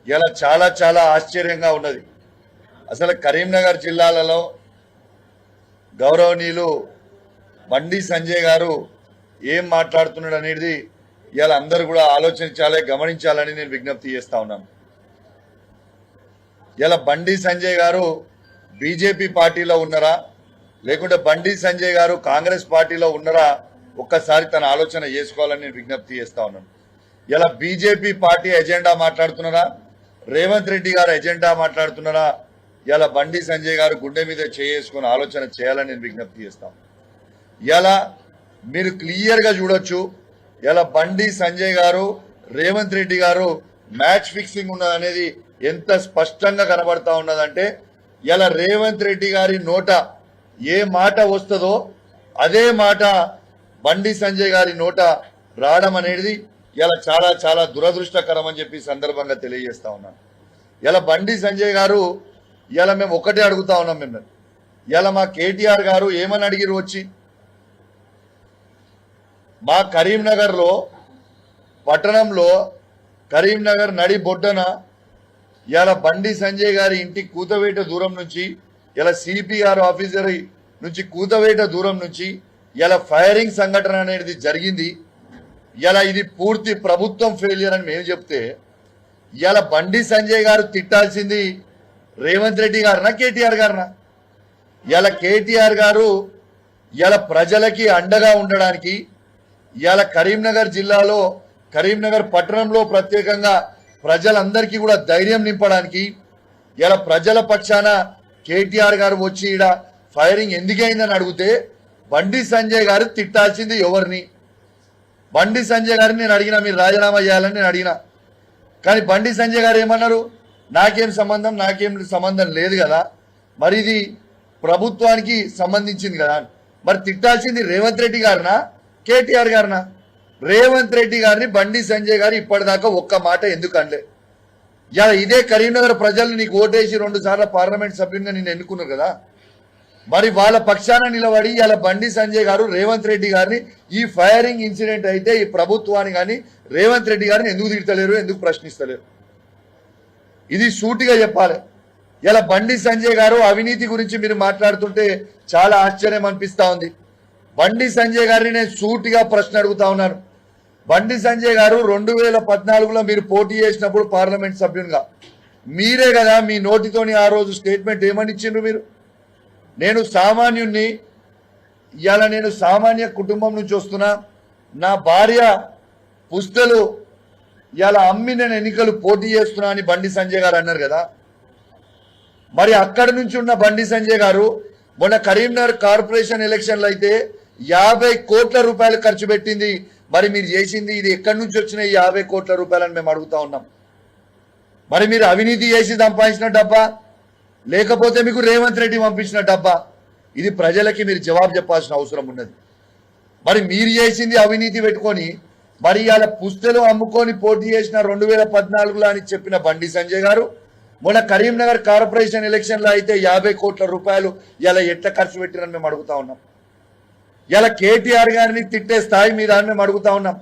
ఇలా చాలా చాలా ఆశ్చర్యంగా ఉన్నది. అసలు కరీంనగర్ జిల్లాలలో గౌరవనీయులు బండి సంజయ్ గారు ఏం మాట్లాడుతున్నాడు అనేది ఇలా అందరూ కూడా ఆలోచించాలి, గమనించాలని నేను విజ్ఞప్తి చేస్తా ఉన్నాను. ఇలా బండి సంజయ్ గారు బీజేపీ పార్టీలో ఉన్నారా లేకుంటే బండి సంజయ్ గారు కాంగ్రెస్ పార్టీలో ఉన్నారా ఒక్కసారి తన ఆలోచన చేసుకోవాలని నేను విజ్ఞప్తి చేస్తా ఉన్నాను. ఇలా బీజేపీ పార్టీ ఎజెండా మాట్లాడుతున్నారా, రేవంత్ రెడ్డి గారు ఎజెండా మాట్లాడుతున్నారా, ఇలా బండి సంజయ్ గారు గుండె మీద చేసుకుని ఆలోచన చేయాలని నేను విజ్ఞప్తి చేస్తాను. ఇలా మీరు క్లియర్గా చూడొచ్చు, ఇలా బండి సంజయ్ గారు రేవంత్ రెడ్డి గారు మ్యాచ్ ఫిక్సింగ్ ఉన్నదనేది ఎంత స్పష్టంగా కనబడతా ఉన్నదంటే, ఇలా రేవంత్ రెడ్డి గారి నోట ఏ మాట వస్తుందో అదే మాట బండి సంజయ్ గారి నోట రావడం అనేది ఇలా చాలా చాలా దురదృష్టకరం అని చెప్పి సందర్భంగా తెలియజేస్తా ఉన్నాను. ఇలా బండి సంజయ్ గారు ఇలా మేము ఒకటే అడుగుతా ఉన్నాం, మిమ్మల్ని ఇలా మా కేటీఆర్ గారు ఏమని అడిగిరు వచ్చి, మా కరీంనగర్లో పట్టణంలో కరీంనగర్ నడి బొడ్డన ఇలా బండి సంజయ్ గారి ఇంటి కూతవేట దూరం నుంచి ఇలా సిపిఆర్ ఆఫీసర్ నుంచి కూతవేట దూరం నుంచి ఇలా ఫైరింగ్ సంఘటన అనేది జరిగింది. ఇలా ఇది పూర్తి ప్రభుత్వం ఫెయిలియర్ అని మేము చెప్తే ఇలా బండి సంజయ్ గారు తిట్టాల్సింది రేవంత్ రెడ్డి గారినా కేటీఆర్ గారినా? ఇలా కేటీఆర్ గారు ఇలా ప్రజలకి అండగా ఉండడానికి, ఇలా కరీంనగర్ జిల్లాలో కరీంనగర్ పట్టణంలో ప్రత్యేకంగా ప్రజలందరికీ కూడా ధైర్యం నింపడానికి ఇలా ప్రజల పక్షాన కేటీఆర్ గారు వచ్చి ఈడ ఫైరింగ్ ఎందుకైందని అడిగితే బండి సంజయ్ గారు తిట్టాల్సింది ఎవరిని? బండి సంజయ్ గారిని నేను అడిగినా, మీరు రాజీనామా చేయాలని నేను అడిగినా, కానీ బండి సంజయ్ గారు ఏమన్నారు, నాకేం సంబంధం లేదు కదా, మరి ఇది ప్రభుత్వానికి సంబంధించింది కదా. మరి తిట్టాల్సింది రేవంత్ రెడ్డి గారినా కేటీఆర్ గారినా? రేవంత్ రెడ్డి గారిని బండి సంజయ్ గారు ఇప్పటిదాకా ఒక్క మాట ఎందుకు అనలే? ఇలా ఇదే కరీంనగర్ ప్రజలు నీకు ఓటేసి 2 సార్లు పార్లమెంట్ సభ్యునిగా నేను ఎన్నుకున్నారు కదా, మరి వాళ్ళ పక్షాన నిలబడి ఇలా బండి సంజయ్ గారు రేవంత్ రెడ్డి గారిని ఈ ఫైరింగ్ ఇన్సిడెంట్ అయితే ఈ ప్రభుత్వాన్ని కానీ రేవంత్ రెడ్డి గారిని ఎందుకు తిడతలేరు, ఎందుకు ప్రశ్నిస్తలేరు? ఇది సూటిగా చెప్పాలి. ఇలా బండి సంజయ్ గారు అవినీతి గురించి మీరు మాట్లాడుతుంటే చాలా ఆశ్చర్యం అనిపిస్తా ఉంది. బండి సంజయ్ గారిని నేను సూటిగా ప్రశ్న అడుగుతా ఉన్నాను. బండి సంజయ్ గారు 2014లో మీరు పోటీ చేసినప్పుడు పార్లమెంట్ సభ్యునిగా మీరే కదా మీ నోటితోని ఆ రోజు స్టేట్మెంట్ ఏమని ఇచ్చిండ్రు మీరు? నేను సామాన్యుణ్ణి, ఇవాళ నేను సామాన్య కుటుంబం నుంచి వస్తున్నా, నా భార్య పుస్తలు ఇవాళ అమ్మి నేను ఎన్నికలు పోటీ చేస్తున్నా అని బండి సంజయ్ గారు అన్నారు కదా. మరి అక్కడి నుంచి ఉన్న బండి సంజయ్ గారు మొన్న కరీంనగర్ కార్పొరేషన్ ఎలక్షన్లు అయితే 50 కోట్ల రూపాయలు ఖర్చు పెట్టింది. మరి మీరు చేసింది ఇది ఎక్కడి నుంచి వచ్చిన 50 కోట్ల రూపాయలని మేము అడుగుతా ఉన్నాం. మరి మీరు అవినీతి చేసి సంపాదించిన డబ్బా లేకపోతే మీకు రేవంత్ రెడ్డి పంపించిన డబ్బా? ఇది ప్రజలకి మీరు జవాబు చెప్పాల్సిన అవసరం ఉన్నది. మరి మీరు చేసింది అవినీతి పెట్టుకొని మరి ఇవాళ పుస్తలు అమ్ముకొని పోటీ చేసిన 2014లో అని చెప్పిన బండి సంజయ్ గారు మొన్న కరీంనగర్ కార్పొరేషన్ ఎలక్షన్లో అయితే 50 కోట్ల రూపాయలు ఇలా ఎట్లా ఖర్చు పెట్టిరని మేము అడుగుతా ఉన్నాం. ఇలా కేటీఆర్ గారిని తిట్టే స్థాయి మీద మేము అడుగుతా ఉన్నాం.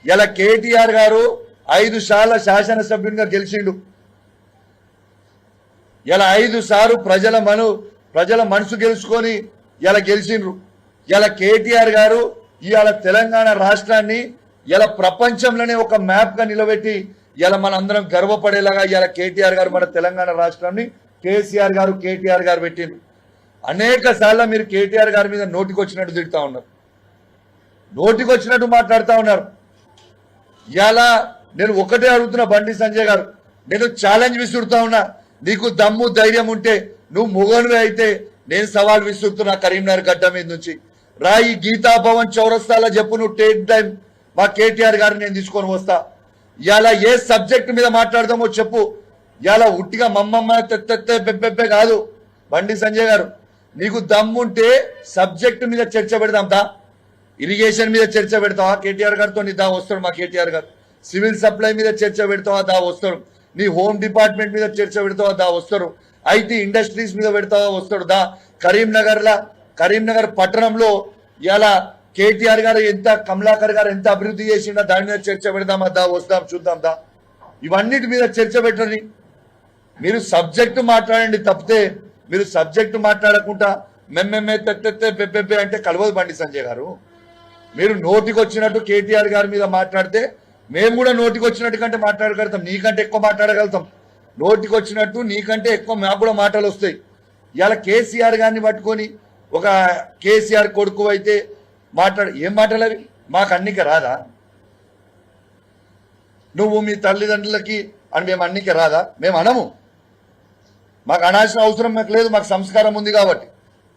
ఇలా కేటీఆర్ గారు 5 సార్లు శాసనసభ్యునిగా గెలిచిండు. ఇలా 5 సార్లు ప్రజల మనసు గెలుచుకొని ఇలా గెలిచిండ్రు. ఇలా కేటీఆర్ గారు ఇవాళ తెలంగాణ రాష్ట్రాన్ని ఇలా ప్రపంచంలోనే ఒక మ్యాప్ గా నిలబెట్టి ఇలా మన అందరం గర్వపడేలాగా ఇలా కేటీఆర్ గారు మన తెలంగాణ రాష్ట్రాన్ని కేసీఆర్ గారు కేటీఆర్ గారు పెట్టిండ్రు. అనేక సార్లు మీరు కేటీఆర్ గారి మీద నోటికొచ్చినట్టు తిడుతూ ఉన్నారు, నోటికొచ్చినట్టు మాట్లాడుతూ ఉన్నారు. ఇలా నేను ఒకటే అడుగుతున్నా బండి సంజయ్ గారు, నేను ఛాలెంజ్ విసురుతా ఉన్నా, నీకు దమ్ము ధైర్యం ఉంటే నువ్వు మొగనువే అయితే నేను సవాల్ విసురుతున్నా కరీంనగర్ గడ్డ మీద నుంచి రా, ఈ గీతా భవన్ చౌరస్తాలో చెప్పు, నువ్వు టేక్ టైం మా కేటీఆర్ గారిని నేను తీసుకొని వస్తా. ఇలా ఏ సబ్జెక్ట్ మీద మాట్లాడదామో చెప్పు. ఇలా ఉట్టిగా మమ్మమ్మ పెబ్బెబ్బే కాదు. బండి సంజయ్ గారు నీకు దమ్ముంటే సబ్జెక్ట్ మీద చర్చ పెడదాం దా. ఇరిగేషన్ మీద చర్చ పెడతావా కేటీఆర్ గారితో? దా వస్తాడు మా కేటీఆర్ గారు. సివిల్ సప్లై మీద చర్చ పెడతావా? దా వస్తాడు. నీ హోమ్ డిపార్ట్మెంట్ మీద చర్చ పెడతావా? దా వస్తారు. ఐటీ ఇండస్ట్రీస్ మీద పెడతావా? వస్తాడు. దా కరీంనగర్ పట్టణంలో ఇలా కేటీఆర్ గారు ఎంత, కమలాకర్ గారు ఎంత అభివృద్ధి చేసిండో దాని మీద చర్చ పెడదామా? దా వస్తాం, చూద్దాం దా. ఇవన్నిటి మీద చర్చ పెట్టండి. మీరు సబ్జెక్టు మాట్లాడండి తప్పితే మీరు సబ్జెక్టు మాట్లాడకుండా మెమ్మెమ్మే తెత్తెత్తే పెప్పెప్పే అంటే కలవదు బండి సంజయ్ గారు. మీరు నోటికి వచ్చినట్టు కేటీఆర్ గారి మీద మాట్లాడితే మేము కూడా నోటికి వచ్చినట్టు కంటే మాట్లాడగలుగుతాం, నీకంటే ఎక్కువ మాట్లాడగలుగుతాం. నోటికి వచ్చినట్టు నీకంటే ఎక్కువ మాకు కూడా మాటలు వస్తాయి. ఇలా కేసీఆర్ గారిని పట్టుకొని ఒక కేసీఆర్ కొడుకు అయితే ఏం మాటలు అవి? మాకు అన్నిక రాదా? నువ్వు మీ తల్లిదండ్రులకి అని మేము అన్నిక రాదా? మేము అనము, మాకు అనాల్సిన అవసరం మాకు లేదు, మాకు సంస్కారం ఉంది కాబట్టి.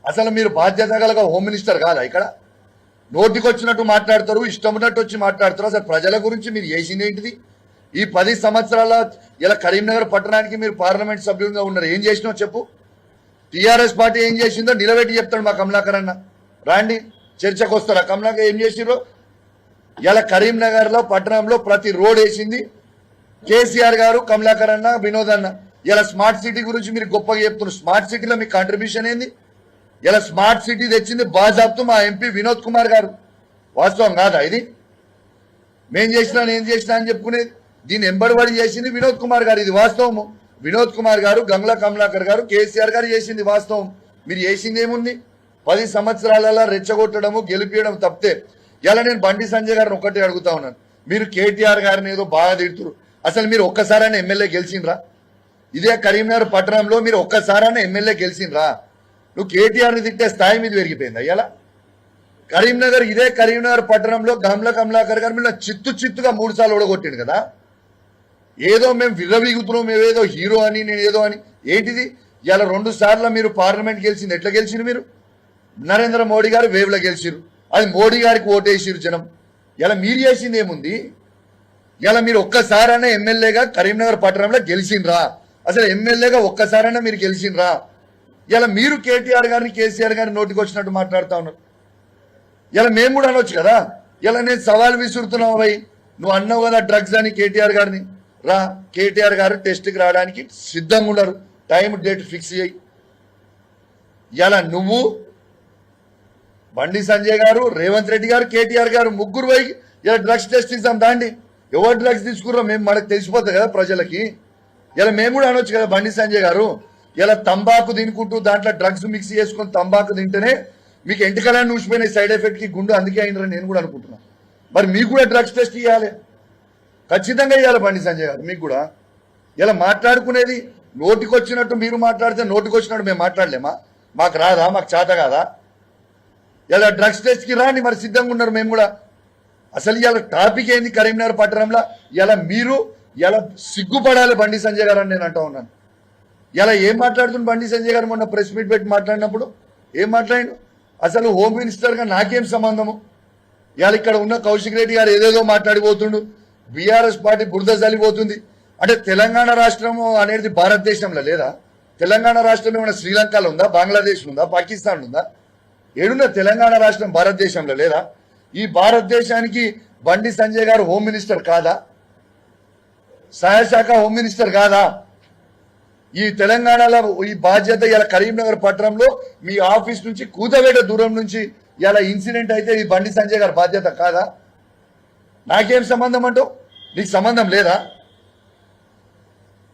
అసలు మీరు బాధ్యత గల హోమ్ మినిస్టర్ కాదా? ఇక్కడ నోటికి వచ్చినట్టు మాట్లాడతారు, ఇష్టం ఉన్నట్టు వచ్చి మాట్లాడతారు. అసలు ప్రజల గురించి మీరు చేసింది ఏంటిది? ఈ 10 సంవత్సరాల ఇలా కరీంనగర్ పట్టణానికి మీరు పార్లమెంట్ సభ్యులుగా ఉన్నారు, ఏం చేసినావు చెప్పు? టీఆర్ఎస్ పార్టీ ఏం చేసిందో నిలబెట్టి చెప్తాడు మా కమలాకర్ అన్న. రాండి చర్చకు వస్తారా? కమలాకర్ ఏం చేసిరో ఇలా కరీంనగర్ లో పట్టణంలో ప్రతి రోడ్ వేసింది కేసీఆర్ గారు, కమలాకర్ అన్న, వినోద్ అన్న. ఇలా స్మార్ట్ సిటీ గురించి మీరు గొప్పగా చెప్తున్నారు. స్మార్ట్ సిటీలో మీ కాంట్రిబ్యూషన్ ఏంది? ఇలా స్మార్ట్ సిటీ తెచ్చింది బాజాబ్తు మా ఎంపీ వినోద్ కుమార్ గారు. వాస్తవం కాదా ఇది? మేం చేసినా నేను చేసినా అని చెప్పుకునేది. దీన్ని ఎంబడిబడి చేసింది వినోద్ కుమార్ గారు, ఇది వాస్తవము. వినోద్ కుమార్ గారు, గంగ్లా కమలాకర్ గారు, కేసీఆర్ గారు చేసింది వాస్తవం. మీరు చేసింది ఏముంది? 10 సంవత్సరాలలో రెచ్చగొట్టడము, గెలిపించడం తప్పితే. ఇలా నేను బండి సంజయ్ గారిని ఒక్కటే అడుగుతా ఉన్నాను, మీరు కేటీఆర్ గారిని ఏదో బాగా తిడుతురు, అసలు మీరు ఒక్కసారైనా ఎమ్మెల్యే గెలిచిండ్రా? ఇదే కరీంనగర్ పట్టణంలో మీరు ఒక్కసారైనా ఎమ్మెల్యే గెలిచిండ్రా? నువ్వు కేటీఆర్ని తిట్టే స్థాయి మీద పెరిగిపోయింది అయ్యాలా. కరీంనగర్, ఇదే కరీంనగర్ పట్టణంలో గంగ్లా కమలాకర్ గారు మీరు చిత్తుగా 3 సార్లు ఓడగొట్టిండు కదా. ఏదో మేము విర్రవీగుతున్నాం, మేమేదో హీరో అని, నేను ఏదో అని. ఏంటిది? ఇలా 2 సార్లు మీరు పార్లమెంట్ గెలిచింది. ఎట్లా గెలిచిండ్రు మీరు? నరేంద్ర మోడీ గారు వేవ్లో గెలిచిరు, అది మోడీ గారికి ఓటేసిరు జనం. ఇలా మీరు చేసింది ఏముంది? ఇలా మీరు ఒక్కసారైనా ఎమ్మెల్యేగా కరీంనగర్ పట్టణంలో గెలిచిండ్రా? అసలు ఎమ్మెల్యేగా ఒక్కసారైనా మీరు గెలిచిండ్రా? ఇలా మీరు కేటీఆర్ గారిని, కేసీఆర్ గారిని నోటికి వచ్చినట్టు మాట్లాడుతూ ఉన్నారు. ఇలా మేము కూడా అనొచ్చు కదా. ఇలా నేను సవాల్ విసురుతున్నావు భయ్, నువ్వు అన్నావు కదా డ్రగ్స్ అని కేటీఆర్ గారిని. రా, కేటీఆర్ గారు టెస్ట్కి రావడానికి సిద్ధంగా ఉన్నారు, టైం డేట్ ఫిక్స్ చేయి. ఇలా నువ్వు, బండి సంజయ్ గారు, రేవంత్ రెడ్డి గారు, కేటీఆర్ గారు ముగ్గురు పోయి ఇలా డ్రగ్స్ టెస్ట్ ఇస్తాం దాండి. ఎవరు డ్రగ్స్ తీసుకుర్రో మేము మనకు తెలిసిపోతుంది కదా ప్రజలకి. ఇలా మేము కూడా అనొచ్చు కదా బండి సంజయ్ గారు, ఇలా తంబాకు తినుకుంటూ దాంట్లో డ్రగ్స్ మిక్స్ చేసుకొని తంబాకు తింటేనే మీకు ఎంటికలని ఊసిపోయిన సైడ్ ఎఫెక్ట్ కి గుండు అందుకే అయినరని నేను కూడా అనుకుంటున్నా. మరి మీకు కూడా డ్రగ్స్ టెస్ట్ ఇవ్వాలి, ఖచ్చితంగా ఇవ్వాలి బండి సంజయ్ గారు మీకు కూడా. ఇలా మాట్లాడుకునేది నోటికి వచ్చినట్టు మీరు మాట్లాడితే నోటికి వచ్చినట్టు మేము మాట్లాడలేమా? మాకు రాదా? మాకు చేత కాదా? ఇలా డ్రగ్స్ టెస్ట్కి రాని మరి సిద్ధంగా ఉన్నారు మేము కూడా. అసలు ఇలా టాపిక్ ఏంది కరీంనగర్ పట్టణంలో? ఇలా మీరు ఇలా సిగ్గుపడాలి బండి సంజయ్ గారు అని నేను అంటా ఉన్నాను. ఇలా ఏం మాట్లాడుతుంది బండి సంజయ్ గారు? మొన్న ప్రెస్ మీట్ పెట్టి మాట్లాడినప్పుడు ఏం మాట్లాడిండు? అసలు హోమ్ మినిస్టర్గా నాకేం సంబంధము? ఇవాళ ఇక్కడ ఉన్న కౌశిక్ రెడ్డి గారు ఏదేదో మాట్లాడిపోతుండు, బీఆర్ఎస్ పార్టీ బురద చల్లిపోతుంది. అంటే తెలంగాణ రాష్ట్రము అనేది భారతదేశంలో లేదా? తెలంగాణ రాష్ట్రం ఏమైనా శ్రీలంకలో ఉందా, బంగ్లాదేశ్ ఉందా, పాకిస్తాన్ ఉందా? ఏడున్న తెలంగాణ రాష్ట్రం భారతదేశంలో లేదా? ఈ భారతదేశానికి బండి సంజయ్ గారు హోమ్ మినిస్టర్ కాదా? సహాయశాఖ హోమ్ మినిస్టర్ కాదా? ఈ తెలంగాణలో ఈ బాధ్యత ఇలా కరీంనగర్ పట్టణంలో మీ ఆఫీస్ నుంచి కూతవేట దూరం నుంచి ఇలా ఇన్సిడెంట్ అయితే ఈ బండి సంజయ్ గారి బాధ్యత కాదా? నాకేం సంబంధం అంటూ? నీకు సంబంధం లేదా?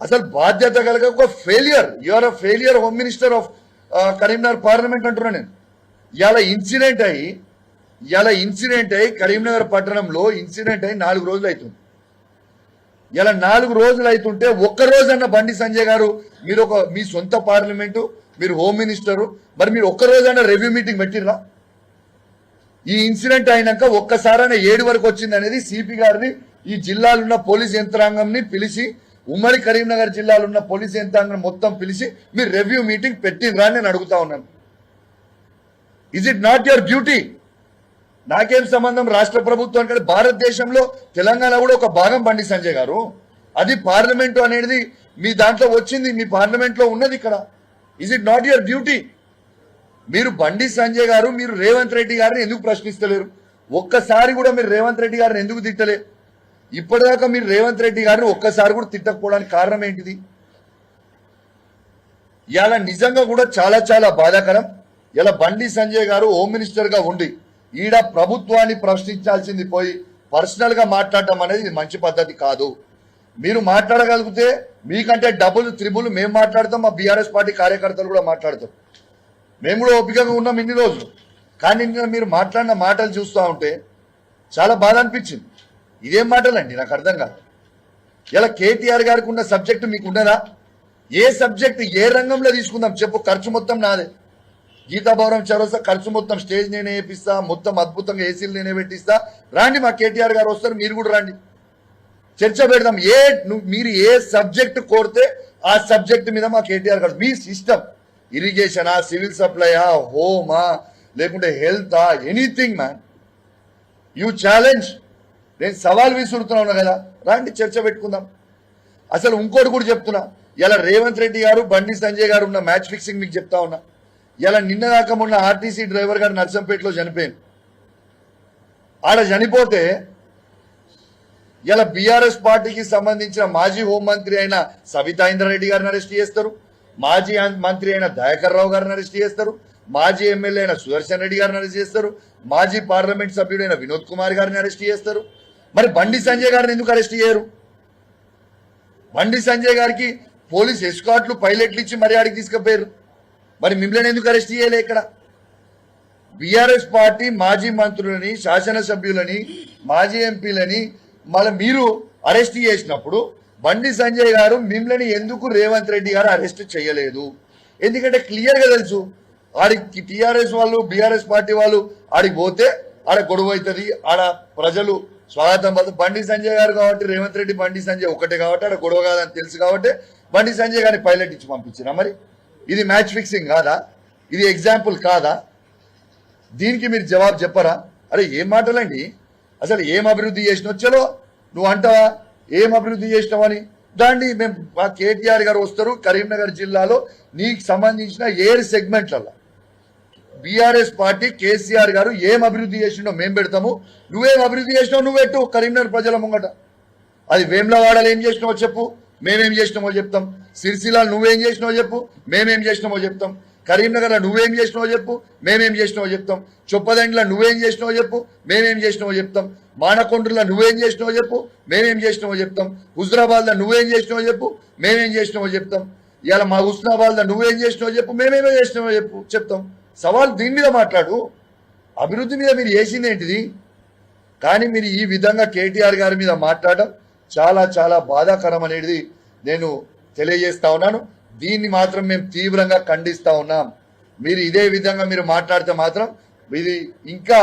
అసలు బాధ్యత కలగ ఒక failure, you're a failure home minister of Karimnagar parliament అంటున్నా నేను. ఇలా ఇన్సిడెంట్ అయ్యి కరీంనగర్ పట్టణంలో ఇన్సిడెంట్ అయ్యి 4 రోజులు అవుతుంది. ఇలా 4 రోజులు అవుతుంటే ఒక్కరోజన్న బండి సంజయ్ గారు మీరు మీ సొంత పార్లమెంటు, మీరు హోమ్ మినిస్టరు, మరి మీరు ఒక్కరోజైనా రివ్యూ మీటింగ్ పెట్టిర్రా? ఈ ఇన్సిడెంట్ అయినాక ఒక్కసారైనా 7 వరకు వచ్చింది అనేది సిపి గారిని, ఈ జిల్లాలో ఉన్న పోలీస్ యంత్రాంగంని పిలిచి, ఉమ్మడి కరీంనగర్ జిల్లాలో ఉన్న పోలీస్ యంత్రాంగం మొత్తం పిలిచి మీరు రివ్యూ మీటింగ్ పెట్టిండ్రా అని నేను అడుగుతా ఉన్నాను. Is it not your duty? నాకేం సంబంధం రాష్ట్ర ప్రభుత్వానికి? భారతదేశంలో తెలంగాణ కూడా ఒక భాగం బండి సంజయ్ గారు. అది పార్లమెంటు అనేది మీ దాంట్లో వచ్చింది, మీ పార్లమెంట్లో ఉన్నది ఇక్కడ. Is it not your duty? మీరు బండి సంజయ్ గారు, మీరు రేవంత్ రెడ్డి గారిని ఎందుకు ప్రశ్నిస్తలేరు? ఒక్కసారి కూడా మీరు రేవంత్ రెడ్డి గారిని ఎందుకు తిట్టలేరు? ఇప్పటిదాకా మీరు రేవంత్ రెడ్డి గారిని ఒక్కసారి కూడా తిట్టకపోవడానికి కారణం ఏంటిది? ఇలా నిజంగా కూడా చాలా చాలా బాధాకరం. ఇలా బండి సంజయ్ గారు హోమ్ మినిస్టర్ గా ఉండి ఈడ ప్రభుత్వాన్ని ప్రశ్నించాల్సింది పోయి పర్సనల్ గా మాట్లాడటం అనేది మంచి పద్ధతి కాదు. మీరు మాట్లాడగలిగితే మీకంటే డబుల్ త్రిబుల్ మేము మాట్లాడతాం, మా బీఆర్ఎస్ పార్టీ కార్యకర్తలు కూడా మాట్లాడతాం. మేము కూడా ఓపికగా ఉన్నాం ఇన్ని రోజులు. కానీ నిన్న మీరు మాట్లాడిన మాటలు చూస్తూ ఉంటే చాలా బాధ అనిపించింది. ఇదేం మాటలండి నాకు అర్థం కాదు. ఇలా కేటీఆర్ గారికి ఉన్న సబ్జెక్టు మీకు ఉండదా? ఏ సబ్జెక్ట్ ఏ రంగంలో తీసుకుందాం చెప్పు, ఖర్చు మొత్తం నాదే. గీతాభవనం చరోసా ఖర్చు మొత్తం స్టేజ్ నేనే వేపిస్తా, మొత్తం అద్భుతంగా ఏసీలు నేనే పెట్టిస్తా. రాండి, మా కేటీఆర్ గారు వస్తారు, మీరు కూడా రండి, చర్చ పెడదాం. మీరు ఏ సబ్జెక్ట్ కోరితే ఆ సబ్జెక్ట్ మీద మా కేటీఆర్ గారు, మీ సిస్టమ్ ఇరిగేషనా, సివిల్ సప్లయా, హోమా, లేకుంటే హెల్తా, ఎనీథింగ్ మ్యాన్, యూ ఛాలెంజ్. నేను సవాల్ విసురుతున్నా కదా, రాండి చర్చ పెట్టుకుందాం. అసలు ఇంకోటి కూడా చెప్తున్నా, ఇలా రేవంత్ రెడ్డి గారు, బండి సంజయ్ గారు ఉన్న మ్యాచ్ ఫిక్సింగ్ మీకు చెప్తా ఉన్నా. ఇలా నిన్నదాకా మొన్న ఆర్టీసీ డ్రైవర్ గారు నర్సంపేటలో చనిపోయింది. ఆడ చనిపోతే ఇలా బీఆర్ఎస్ పార్టీకి సంబంధించిన మాజీ హోంమంత్రి అయిన సబితా ఇంద్రారెడ్డి గారిని అరెస్ట్ చేస్తారు, మాజీ మంత్రి అయిన దయాకర్ రావు గారిని అరెస్ట్ చేస్తారు, మాజీ ఎమ్మెల్యే అయిన సుదర్శన్ రెడ్డి గారిని అరెస్ట్ చేస్తారు, మాజీ పార్లమెంట్ సభ్యుడైన వినోద్ కుమార్ గారిని అరెస్ట్ చేస్తారు. మరి బండి సంజయ్ గారిని ఎందుకు అరెస్ట్ చేయరు? బండి సంజయ్ గారికి పోలీస్ ఎస్కాట్లు, పైలట్లు ఇచ్చి మరి ఆడికి తీసుకుపోయారు. మరి మిమ్మల్ని ఎందుకు అరెస్ట్ చేయలే? ఇక్కడ బీఆర్ఎస్ పార్టీ మాజీ మంత్రులని, శాసనసభ్యులని, మాజీ ఎంపీలని మళ్ళీ మీరు అరెస్ట్ చేసినప్పుడు బండి సంజయ్ గారు మిమ్మల్ని ఎందుకు రేవంత్ రెడ్డి గారు అరెస్ట్ చేయలేదు? ఎందుకంటే క్లియర్ గా తెలుసు, ఆడికి టీఆర్ఎస్ వాళ్ళు, బీఆర్ఎస్ పార్టీ వాళ్ళు ఆడికి పోతే ఆడ గొడవ అవుతుంది, ఆడ ప్రజలు స్వాగతం పడుతుంది. బండి సంజయ్ గారు కాబట్టి, రేవంత్ రెడ్డి బండి సంజయ్ ఒకటే కాబట్టి ఆడ గొడవ కాదని తెలుసు కాబట్టి బండి సంజయ్ గారిని పైలట్ ఇచ్చి పంపించినా. మరి ఇది మ్యాచ్ ఫిక్సింగ్ కాదా? ఇది ఎగ్జాంపుల్ కాదా? దీనికి మీరు జవాబు చెప్పరా? అరే ఏం మాటలండి, అసలు ఏం అభివృద్ధి చేసినావు? చలో నువ్వు అంటావా ఏం అభివృద్ధి చేసినావని? దాన్ని మేము మా కేటీఆర్ గారు వస్తారు కరీంనగర్ జిల్లాలో నీకు సంబంధించిన ఏడు సెగ్మెంట్లలో బీఆర్ఎస్ పార్టీ కేసీఆర్ గారు ఏం అభివృద్ధి చేసిండో మేము పెడతాము, నువ్వేం అభివృద్ధి చేసినావు నువ్వు పెట్టు కరీంనగర్ ప్రజల ముంగట. అది వేములవాడలో ఏం చేసినావో చెప్పు, మేమేం చేసినామో చెప్తాం. సిరిసిల్లాలో నువ్వేం చేసినావో చెప్పు, మేమేం చేసినామో చెప్తాం. కరీంనగర్లో నువ్వేం చేసినావో చెప్పు, మేమేం చేసినావో చెప్తాం. చొప్పదండిలో నువ్వేం చేసినావో చెప్పు, మేమేం చేసినావో చెప్తాం. మానకొండలో నువ్వేం చేసినావో చెప్పు, మేమేం చేసినావో చెప్తాం. హుజరాబాద్లో నువ్వేం చేసినావో చెప్పు, మేమేం చేసినావో చెప్తాం. ఇలా మా హుస్నాబాద్లో నువ్వేం చేసినావో చెప్పు, మేమేమో చేసినావో చెప్తాం. సవాల్ దీని మీద మాట్లాడు, అభివృద్ధి మీద మీరు చేసింది ఏంటిది? కానీ మీరు ఈ విధంగా కేటీఆర్ గారి మీద మాట్లాడడం చాలా చాలా బాధాకరం అనేది నేను తెలియజేస్తా ఉన్నాను. దీన్ని మాత్రం మేము తీవ్రంగా ఖండిస్తా ఉన్నాం. మీరు ఇదే విధంగా మీరు మాట్లాడితే మాత్రం ఇది ఇంకా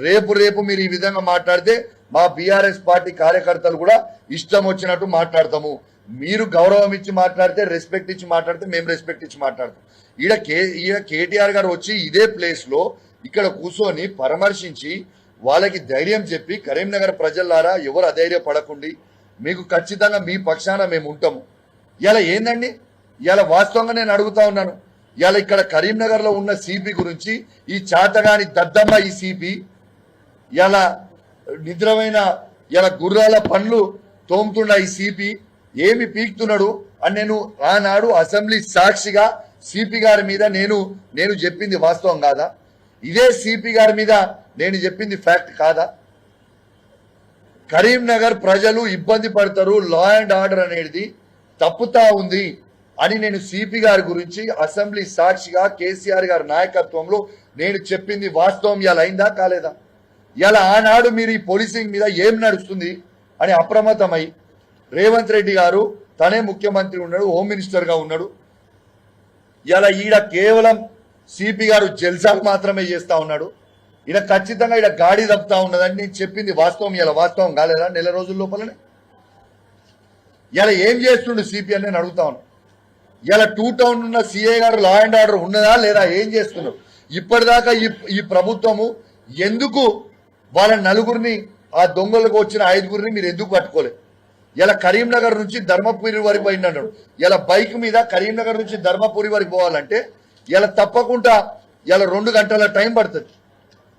రేపు మీరు ఈ విధంగా మాట్లాడితే మా బీఆర్ఎస్ పార్టీ కార్యకర్తలు కూడా ఇష్టం వచ్చినట్టు మాట్లాడతాము. మీరు గౌరవం ఇచ్చి మాట్లాడితే, రెస్పెక్ట్ ఇచ్చి మాట్లాడితే మేము రెస్పెక్ట్ ఇచ్చి మాట్లాడతాం. ఈడ కేటీఆర్ గారు వచ్చి ఇదే ప్లేస్ లో ఇక్కడ కూర్చొని పరామర్శించి వాళ్ళకి ధైర్యం చెప్పి, కరీంనగర్ ప్రజలారా ఎవరు అధైర్యపడకండి, మీకు ఖచ్చితంగా మీ పక్షాన మేము ఉంటాము. ఇలా ఏందండి, ఇలా వాస్తవంగా నేను అడుగుతా ఉన్నాను. ఇలా ఇక్కడ కరీంనగర్ లో ఉన్న సిపి గురించి, ఈ చాతగాని దద్దమ్మ ఈ సిపి ఇలా నిద్రమైన ఇలా గుర్రాల పండ్లు తోముతున్న ఈ సిపి ఏమి పీక్తున్నాడు అని నేను ఆనాడు అసెంబ్లీ సాక్షిగా సిపి గారి మీద నేను చెప్పింది వాస్తవం కాదా? ఇదే సిపి గారి మీద నేను చెప్పింది ఫ్యాక్ట్ కాదా? కరీంనగర్ ప్రజలు ఇబ్బంది పడతారు, లా అండ్ ఆర్డర్ అనేది తప్పుతా ఉంది అని నేను సిపి గారి గురించి అసెంబ్లీ సాక్షిగా కేసీఆర్ గారి నాయకత్వంలో నేను చెప్పింది వాస్తవం. ఇలా అయిందా కాలేదా? ఇలా ఆనాడు మీరు ఈ పోలీసింగ్ మీద ఏం నడుస్తుంది అని అప్రమత్తమై రేవంత్ రెడ్డి గారు తనే ముఖ్యమంత్రి ఉన్నాడు, హోమ్ మినిస్టర్ గా ఉన్నాడు. ఇలా ఈడ కేవలం సిపి గారు జల్సాలు మాత్రమే చేస్తా ఉన్నాడు. ఈయన ఖచ్చితంగా ఈడ గాడి తప్పుతా ఉన్నదని నేను చెప్పింది వాస్తవం. ఇలా వాస్తవం కాలేదా? నెల రోజుల లోపలనే ఇలా ఏం చేస్తుండు సిపి అని నేను అడుగుతా ఉన్నాను. ఇలా 2 టౌన్ ఉన్న సిఐ గారు లా అండ్ ఆర్డర్ ఉన్నదా లేదా? ఏం చేస్తున్నారు? ఇప్పటిదాకా ఈ ప్రభుత్వము ఎందుకు వాళ్ళ నలుగురిని, ఆ దొంగలకు వచ్చిన 5గురిని మీరు ఎందుకు పట్టుకోలేదు? ఇలా కరీంనగర్ నుంచి ధర్మపురి వరకు పోయింది అన్నాడు. ఇలా బైక్ మీద కరీంనగర్ నుంచి ధర్మపురి వరకు పోవాలంటే ఇలా తప్పకుండా ఇలా 2 గంటల టైం పడుతుంది.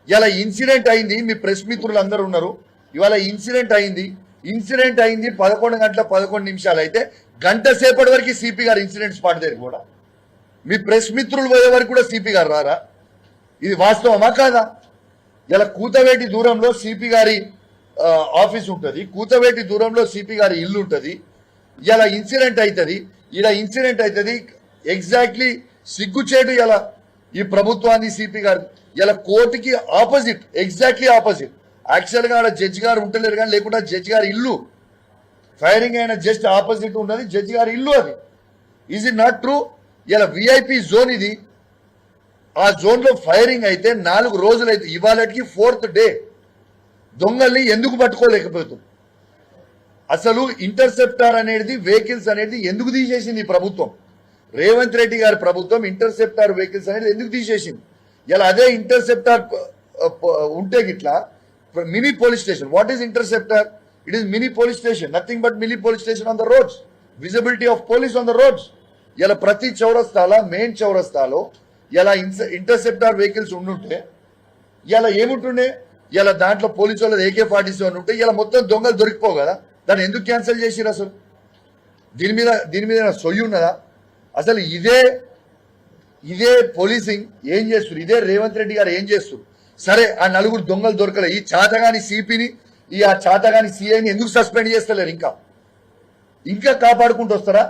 ఇలా ఇన్సిడెంట్ అయింది, మీ ప్రెస్ మిత్రులు అందరూ ఉన్నారు. ఇవాళ ఇన్సిడెంట్ అయింది 11 గంటల 11 నిమిషాలు అయితే గంట సేపటి వరకు సిపి గారు ఇన్సిడెంట్ స్పాట్ దగ్గర కూడా మీ ప్రెస్ మిత్రులు పోయే వరకు కూడా సిపి గారు రారా? ఇది వాస్తవమా కాదా? ఇలా కూతవేటి దూరంలో సిపి గారి ఆఫీస్ ఉంటుంది, కూతవేటి దూరంలో సిపి గారి ఇల్లు ఉంటుంది, ఇలా ఇన్సిడెంట్ అవుతుంది, ఇలా ఇన్సిడెంట్ అవుతుంది. ఎగ్జాక్ట్లీ సిగ్గుచేటు ఇలా ఈ ప్రభుత్వాన్ని సిపి గారు ఇలా కోర్టుకి ఆపోజిట్, ఎగ్జాక్ట్లీ ఆపోజిట్. యాక్చువల్ గా ఆడ జడ్జి గారు ఉంటలేరు కానీ, లేకుండా జడ్జి గారి ఇల్లు ఫైరింగ్ అయిన జస్ట్ ఆపోజిట్ ఉన్నది జడ్జి గారి ఇల్లు. అది ఈజ్ ఇట్ నాట్ ట్రూ? ఇలా విఐపి జోన్ ఇది. ఆ జోన్ లో ఫైరింగ్ అయితే 4 రోజులు అయితే ఇవాళకి 4th డే దొంగల్ని ఎందుకు పట్టుకోలేకపోతుంది? అసలు ఇంటర్సెప్టార్ అనేది వెహికల్స్ అనేది ఎందుకు తీసేసింది ఈ ప్రభుత్వం? రేవంత్ రెడ్డి గారి ప్రభుత్వం ఇంటర్సెప్టార్ వెహికల్స్ అనేది ఎందుకు తీసేసింది? ఇలా అదే ఇంటర్సెప్టార్ ఉంటే గిట్లా mini police station. What is interceptor? It is mini police station, nothing but mini police station on the roads, visibility of police on the roads. ఇలా ప్రతి చౌరస్తాలో, మెయిన్ చౌరస్తాలో ఇలా ఇంటర్సెప్టార్ వెహికల్స్ ఉండుంటే ఇలా ఏముంటుండే? ఇలా దాంట్లో పోలీసు వాళ్ళది AK-47 ఉంటే ఇలా మొత్తం దొంగలు దొరికిపోవు కదా? దాన్ని ఎందుకు క్యాన్సిల్ చేసిరు? అసలు దీని మీద సొయ్యి ఉన్నదా? అసలు ఇదే పోలీసింగ్ ఏం చేస్తారు? ఇదే రేవంత్ రెడ్డి గారు ఏం చేస్తారు? సరే, ఆ 4 దొంగలు దొరకలే, ఈ చాతగాని సిపిని ఆ చాతగాని సిఐని ఎందుకు సస్పెండ్ చేస్తలేరు? ఇంకా కాపాడుకుంటూ వస్తారా?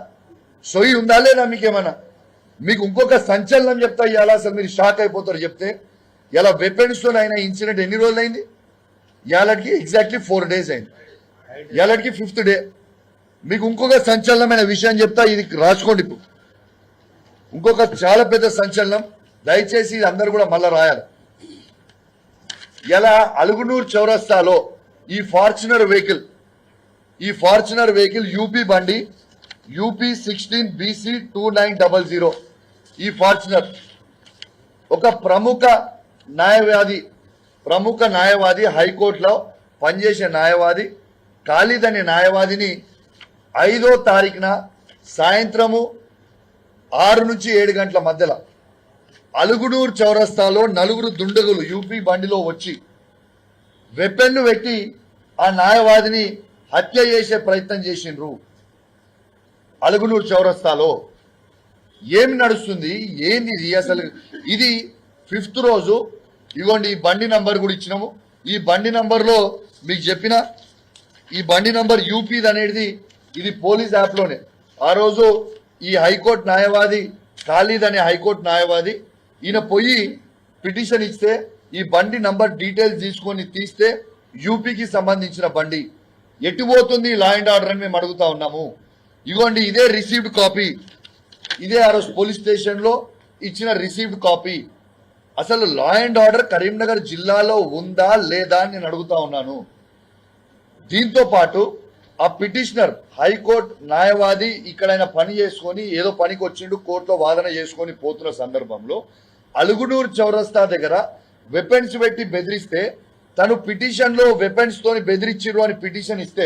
సొయ్యి ఉందా లేదా మీకేమన్నా? మీకు ఇంకొక సంచలనం చెప్తా ఇవాళ, అసలు మీరు షాక్ అయిపోతారు చెప్తే. ఇలా వెపన్స్ తో అయిన ఇన్సిడెంట్ ఎన్ని రోజులు అయింది? ఇవాళకి ఎగ్జాక్ట్లీ 4 days అయింది. ఇవాళకి 5th డే. మీకు ఇంకొక సంచలనమైన విషయం చెప్తా, ఇది రాసుకోండి. ఇప్పుడు ఇంకొక చాలా పెద్ద సంచలనం, దయచేసి ఇది అందరు కూడా మళ్ళా రాయాలి. ఇలా అలుగునూరు చౌరస్తాలో ఈ ఫార్చునర్ వెహికల్ యూపీ బండి UP 16 BC 2900. ఈ ఫార్చునర్ ఒక ప్రముఖ న్యాయవాది హైకోర్టులో పనిచేసే న్యాయవాది ఖాళీద్ అనే న్యాయవాదిని 5వ తారీఖున సాయంత్రము 6 నుంచి 7 గంటల మధ్యలో అలుగునూరు చౌరస్తాలో 4 దుండగులు యూపీ బండిలో వచ్చి వెపన్ను పెట్టి ఆ న్యాయవాదిని హత్య చేసే ప్రయత్నం చేసిండ్రు. అలుగునూరు చౌరస్తాలో ఏమి నడుస్తుంది? ఏంది ఇది అసలు? ఇది 5th రోజు. ఇగోండి, ఈ బండి నంబర్ కూడా ఇచ్చినాము. ఈ బండి నంబర్లో మీకు చెప్పిన ఈ బండి నంబర్ యూపీది అనేది ఇది పోలీస్ యాప్లోనే. ఆ రోజు ఈ హైకోర్టు న్యాయవాది ఖాళీద్ అనే హైకోర్టు న్యాయవాది ఈయన పోయి పిటిషన్ ఇస్తే ఈ బండి నంబర్ డీటెయిల్స్ తీసుకొని తీస్తే యూపీకి సంబంధించిన బండి ఎటు పోతుంది లా అండ్ ఆర్డర్ అని మేము అడుగుతా ఉన్నాము. ఇగోండి, ఇదే రిసీవ్డ్ కాపీ, ఇదే ఆ రోజు పోలీస్ స్టేషన్ లో ఇచ్చిన రిసీవ్డ్ కాపీ. అసలు లా అండ్ ఆర్డర్ కరీంనగర్ జిల్లాలో ఉందా లేదా అని నేను అడుగుతా ఉన్నాను. దీంతో పాటు ఆ పిటిషనర్ హైకోర్టు న్యాయవాది ఇక్కడైనా పని చేసుకొని ఏదో పనికి వచ్చిండు, కోర్టులో వాదన చేసుకొని పోతున్న సందర్భంలో అలుగునూరు చౌరస్తా దగ్గర వెపన్స్ పెట్టి బెదిరిస్తే తను పిటిషన్ లో వెపన్స్ తోని బెదిరించిరు అని పిటిషన్ ఇస్తే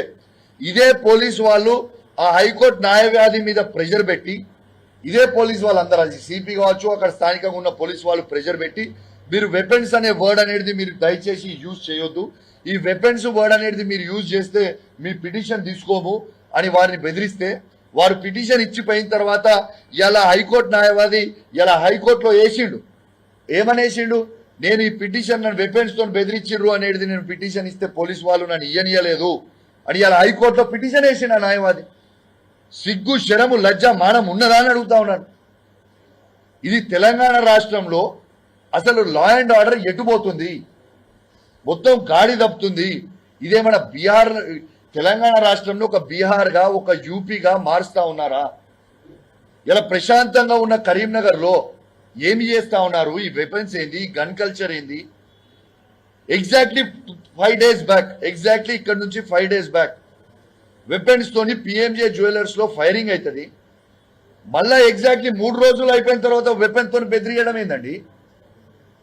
ఇదే పోలీసు వాళ్ళు ఆ హైకోర్టు న్యాయవాది మీద ప్రెషర్ పెట్టి, ఇదే పోలీసు వాళ్ళందరూ సిపి కావచ్చు, అక్కడ స్థానికంగా ఉన్న పోలీసు వాళ్ళు ప్రెషర్ పెట్టి మీరు వెపన్స్ అనే వర్డ్ అనేది మీరు దయచేసి యూజ్ చేయొద్దు, ఈ వెపన్స్ వర్డ్ అనేది మీరు యూజ్ చేస్తే మీ పిటిషన్ తీసుకోము అని వారిని బెదిరిస్తే వారు పిటిషన్ ఇచ్చిపోయిన తర్వాత ఇలా హైకోర్టు న్యాయవాది ఇలా హైకోర్టులో వేసిండు. ఏమనేసిండు? నేను ఈ పిటిషన్ నన్ను వెపన్స్ తో బెదిరించిర్రు అనేది నేను పిటిషన్ ఇస్తే పోలీసు వాళ్ళు నన్ను ఇయ్యనియలేదు అని ఇలా హైకోర్టులో పిటిషన్ వేసిండు ఆ న్యాయవాది. సిగ్గు, శరము, లజ్జ, మానం ఉన్నదా అని అడుగుతా ఉన్నాను. ఇది తెలంగాణ రాష్ట్రంలో అసలు లా అండ్ ఆర్డర్ ఎటుపోతుంది? మొత్తం గాడి తప్పుతుంది. ఇదేమైనా బీహార్, తెలంగాణ రాష్ట్రంలో ఒక బీహార్గా ఒక యూపీగా మారుస్తా ఉన్నారా? ఇలా ప్రశాంతంగా ఉన్న కరీంనగర్ లో ఏమి చేస్తా ఉన్నారు? ఈ వెపన్స్ ఏంది? గన్ కల్చర్ ఏంది? ఎగ్జాక్ట్లీ 5 days బ్యాక్, ఎగ్జాక్ట్లీ ఇక్కడ నుంచి 5 days బ్యాక్ వెపన్స్ తోని PMJ జ్యువెలర్స్ లో ఫైరింగ్ అవుతుంది. మళ్ళా ఎగ్జాక్ట్లీ 3 రోజులు అయిపోయిన తర్వాత వెపన్ తోని బెదిరియడం ఏందండి?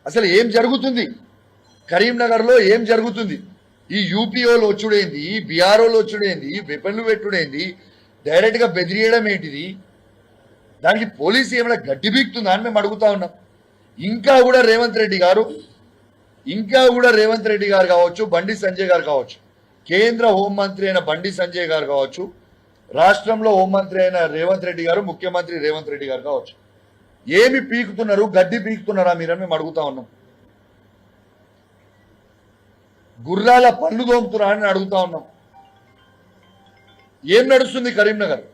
అసలు ఏం జరుగుతుంది కరీంనగర్ లో? ఏం జరుగుతుంది? ఈ యూపీఓలు వచ్చుడేంది, బీఆర్ఓలు వచ్చుడేంది, వెపన్లు పెట్టుడేంది, డైరెక్ట్ గా బెదిరియడం ఏంటిది? దానికి పోలీసు ఏమైనా గడ్డి బీక్తుందా అని మేము అడుగుతా ఉన్నాం. ఇంకా కూడా రేవంత్ రెడ్డి గారు కావచ్చు, బండి సంజయ్ గారు కావచ్చు, కేంద్ర హోంమంత్రి అయిన బండి సంజయ్ గారు కావచ్చు, రాష్ట్రంలో హోంమంత్రి అయిన రేవంత్ రెడ్డి గారు, ముఖ్యమంత్రి రేవంత్ రెడ్డి గారు కావచ్చు, ఏమి పీకుతున్నారు? గడ్డి పీకుతున్నారా మీరని మేము అడుగుతా ఉన్నాం. గుర్రాల పళ్ళు తోముతున్నారని అడుగుతా ఉన్నాం. ఏం నడుస్తుంది కరీంనగర్?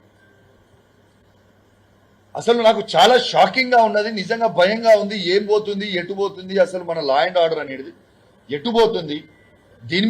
అసలు నాకు చాలా షాకింగ్ గా ఉన్నది, నిజంగా భయంగా ఉంది. ఏం పోతుంది, ఎటు పోతుంది, అసలు మన లా అండ్ ఆర్డర్ అనేది ఎటు పోతుంది దీని